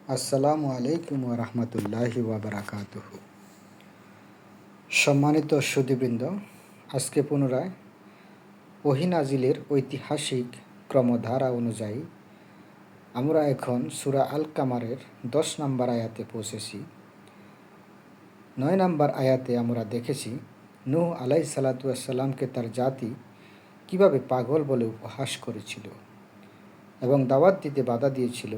আসসালামু আলাইকুম ওরহমতুল্লাহি ওয়াবারাকাতুহ। সম্মানিত সুধীবৃন্দ, আজকে পুনরায় ওহী নাজিলের ঐতিহাসিক ক্রমধারা অনুযায়ী আমরা এখন সূরা আল কামারের 10 নম্বর আয়াতে পৌঁছেছি। 9 নম্বর আয়াতে আমরা দেখেছি নূহ আলাইহিস সালাতু ওয়াস সালামকে তার জাতি কিভাবে পাগল বলে উপহাস করেছিল এবং দাওয়াত দিতে বাধা দিয়েছিল।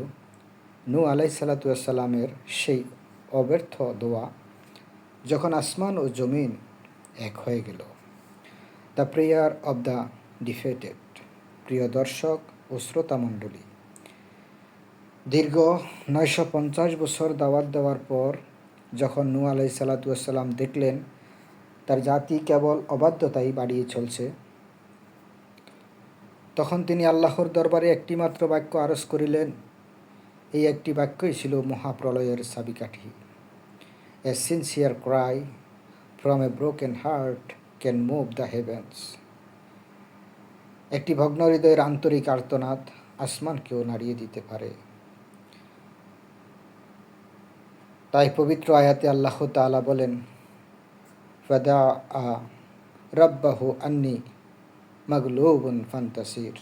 নূহ আলাইহিস সালাতু ওয়াস সালামের সেই অব্যর্থ দোয়া যখন আসমান ও জমিন এক হয়ে গেল। The prayer of the defeated. প্রিয় দর্শক ও শ্রোতামণ্ডলী, দীর্ঘ 950 বছর দাওয়াত দেওয়ার পর যখন নূহ আলাইহিস সালাতু ওয়াস সালাম দেখলেন তার জাতি কেবল অবাধ্যতাই বাড়িয়ে চলছে, তখন তিনি আল্লাহর দরবারে একটিমাত্র বাক্য আরজ করিলেন। এই একটি বাক্যই ছিল মহাপ্রলয়ের চাবিকাঠি। A sincere cry from a broken heart can move the heavens. একটি ভগ্ন হৃদয়ের আন্তরিক আর্তনাদ আসমানকেও নাড়িয়ে দিতে পারে। তাই পবিত্র আয়াতে আল্লাহ তাআলা বলেন, ফাদাআ রাব্বাহু আন্নি মাগলুবুন ফান্তাসির।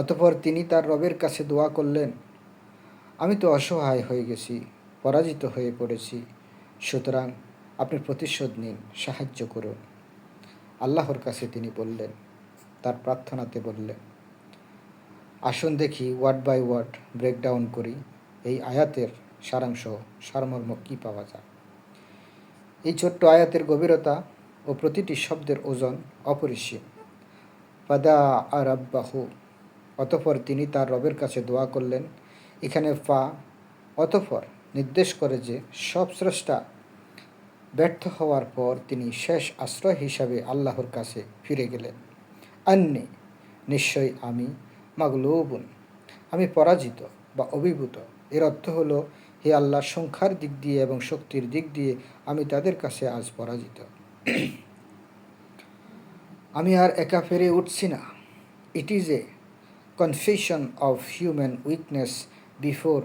অতঃপর তিনি তার রবের কাছে দোয়া করলেন, আমি তো অসহায় হয়ে গেছি, পরাজিত হয়ে পড়েছি, সুতরাং আপনি প্রতিশোধ নিন, সাহায্য করুন। আল্লাহর কাছে তিনি বললেন, তার প্রার্থনাতে বললেন। আসুন দেখি ওয়ার্ড বাই ওয়ার্ড ব্রেকডাউন করি এই আয়াতের সারাংশ, সারমর্ম কী পাওয়া যায়। এই ছোট্ট আয়াতের গভীরতা ও প্রতিটি শব্দের ওজন অপরিসীম। ফাদা রাব্বাহু, অতঃপর তিনি তার রবের কাছে দোয়া করলেন। এখানে ফা অতঃপর নির্দেশ করে যে সব স্রষ্টা ব্যর্থ হওয়ার পর তিনি শেষ আশ্রয় হিসাবে আল্লাহর কাছে ফিরে গেলেন। আন্নি, নিশ্চয়ই আমি, মাগলুবুন, আমি পরাজিত বা অভিভূত। এর অর্থ হলো, হে আল্লাহ, সংখ্যার দিক দিয়ে এবং শক্তির দিক দিয়ে আমি তাদের কাছে আজ পরাজিত। আমি আর একা ফেরে উঠছি না। It is a confession of human weakness before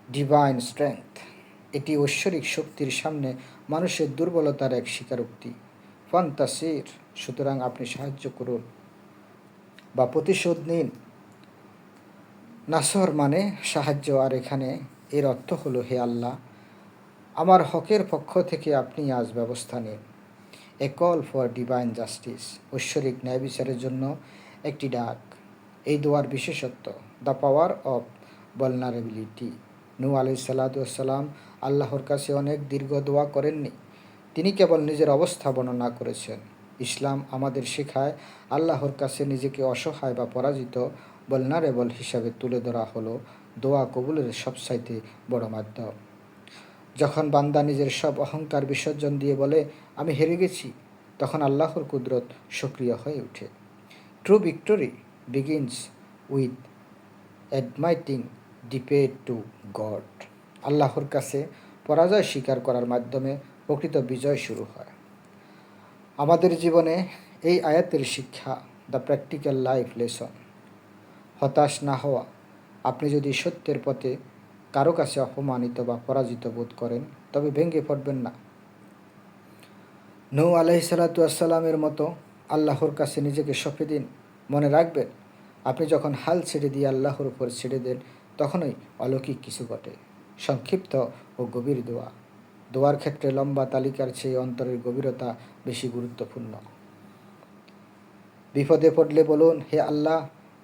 divine strength. এটি ঐশ্বরিক শক্তির সামনে মানুষের দুর্বলতার এক স্বীকারোক্তি। ফান্তাসির, সুতরাং আপনি সাহায্য করুন বা প্রতিশোধ নিন। নাসর মানে সাহায্য, আর এখানে এর অর্থ হলো, হে আল্লাহ, আমার হকের পক্ষ থেকে আপনি আজ ব্যবস্থা নিন। এ কল ফর ডিভাইন জাস্টিস, ঐশ্বরিক ন্যায় বিচারের জন্য একটি ডাক। এই দোয়ার বিশেষত্ব, দ্য পাওয়ার অফ ভালনারেবিলিটি। নূহ আলাইহিস সালাতু ওয়াস সালাম আল্লাহর কাছে অনেক দীর্ঘ দোয়া করেননি, তিনি কেবল নিজের অবস্থা বর্ণনা করেছেন। ইসলাম আমাদের শেখায় আল্লাহর কাছে নিজেকে অসহায় বা পরাজিত, ভালনারেবল হিসাবে তুলে ধরা হলো দোয়া কবুলের সবচাইতে বড় মাধ্যম। যখন বান্দা নিজের সব অহংকার বিসর্জন দিয়ে বলে, আমি হেরে গেছি, তখন আল্লাহর কুদরত সক্রিয় হয়ে ওঠে। True victory begins with admitting defeat to God. আল্লাহর কাছে পরাজয় স্বীকার করার মাধ্যমে প্রকৃত বিজয় শুরু হয়। আমাদের জীবনে এই আয়াতের শিক্ষা, দ্য প্র্যাকটিক্যাল লাইফ লেসন। হতাশ না হওয়া। আপনি যদি সত্যের পথে কারো কাছে অপমানিত বা পরাজিত বোধ করেন, তবে ভেঙে পড়বেন না। নূহ আলাইহিস সালাতু ওয়াস সালামের মতো আল্লাহর কাছে নিজেকে সঁপে দিন। মনে রাখবেন, আপনি যখন হাল ছেড়ে দিয়ে আল্লাহর উপর ছেড়ে দেন, তখনই অলৌকিক কিছু ঘটে। সংক্ষিপ্ত ও গভীর দোয়া। দোয়ার ক্ষেত্রে লম্বা তালিকার চেয়ে অন্তরের গভীরতা বেশি গুরুত্বপূর্ণ। বিপদে পড়লে বলুন, হে আল্লাহ,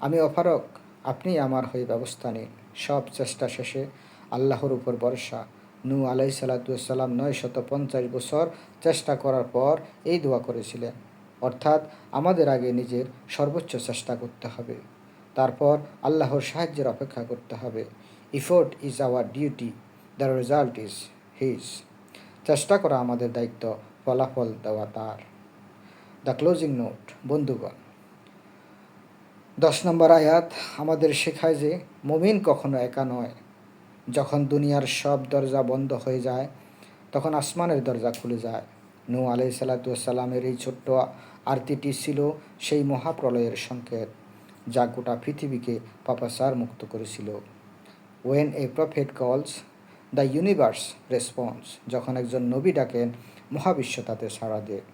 আমি অপারগ, আপনি আমার হয়ে ব্যবস্থা নিন। সব চেষ্টা শেষে আল্লাহর উপর ভরসা। নূহ আলাইহিস সালাতু ওয়াস সালাম 950 বছর চেষ্টা করার পর এই দোয়া করেছিলেন। অর্থাৎ আমাদের আগে নিজের সর্বোচ্চ চেষ্টা করতে হবে, তারপর আল্লাহর সাহায্যের অপেক্ষা করতে হবে। Effort is our duty, the result is his. চেষ্টা করা আমাদের দায়িত্ব, ফলাফল দেওয়া তার। The closing note. বন্ধুগণ, 10 নম্বর আয়াত আমাদের শেখায় যে মুমিন কখনো একা নয়। যখন দুনিয়ার সব দরজা বন্ধ হয়ে যায়, তখন আসমানের দরজা খুলে যায়। নূহ আলাইহিস সালাতু ওয়াস সালামের এই ছোট্ট আরতিটি ছিল সেই মহাপ্রলয়ের সংকেত, যা গোটা পৃথিবীকে পাপাচার মুক্ত করেছিল। ওয়েন এ প্রফেট কলস দ্য ইউনিভার্স রেসপন্স, যখন একজন নবী ডাকেন মহাবিশ্ব তাতে সাড়া দেয়।